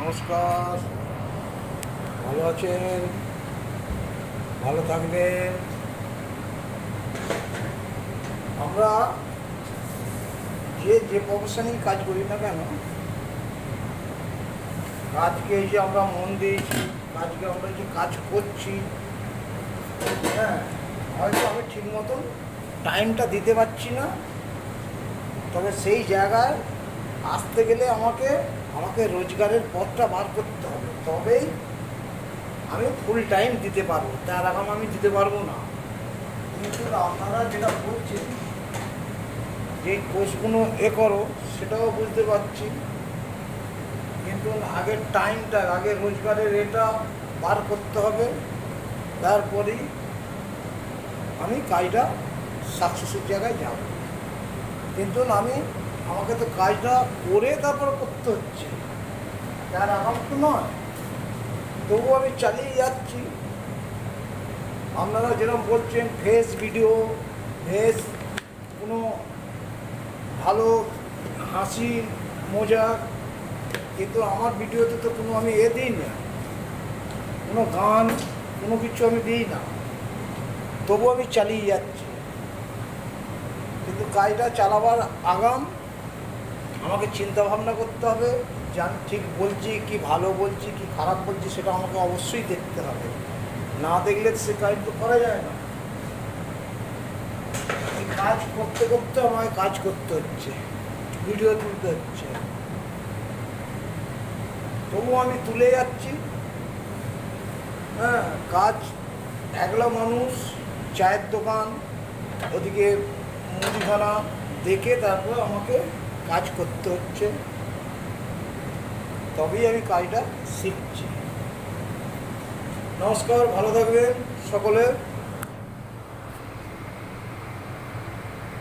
নমস্কার, ভালো আছেন, ভালো থাকবেন। আমরা যে প্রফেশনেই কাজ করি না কেন, কাজকে এই যে আমরা মন দিয়েছি, কাজকে আমরা যে কাজ করছি, হ্যাঁ, হয়তো আমি ঠিক মতন টাইমটা দিতে পারছি না, তবে সেই জায়গায় আসতে গেলে আমাকে রোজগারের পথটা বার করতে হবে, তবেই আমি ফুল টাইম দিতে পারবো, তার আগাম আমি দিতে পারবো না। কিন্তু আপনারা যেটা বলছেন যে কোর্সগুলো করো, সেটাও বুঝতে পারছি, কিন্তু আগের টাইমটা, আগের রোজগারের এটা বার করতে হবে, তারপরেই আমি কাজটা সাকসেসের জায়গায় যাব। কিন্তু আমাকে তো কাজটা করে তারপর করতে হচ্ছে, তার আগাম তো নয়। তবুও আমি চালিয়ে যাচ্ছি। আপনারা যেরকম বলছেন ফেস ভিডিও, ফেস কোনো ভালো হাসি মজাক, কিন্তু আমার ভিডিওতে তো কোনো আমি দিই না, কোনো গান, কোনো কিছু আমি দিই না। তবু আমি চালিয়ে যাচ্ছি, কিন্তু কাজটা চালাবার আগাম আমাকে চিন্তা ভাবনা করতে হবে যে আমি ঠিক বলছি কি ভালো বলছি কি খারাপ বলছি, সেটা আমাকে অবশ্যই দেখতে হবে। না দেখলে সে কাজ তো করা যায় না। এই কাজ করতে করতে আমাকে কাজ করতে হচ্ছে, ভিডিও তুলতে হচ্ছে, তবু আমি তুলে যাচ্ছি। হ্যাঁ, কাজ একলা মানুষ, চায়ের দোকান, ওদিকে মুদিখানা দেখে তারপর আমাকে কাজ করতে হচ্ছে, তবেই আমি কাজটা শিখছি। নমস্কার, ভালো থাকবেন সকলে।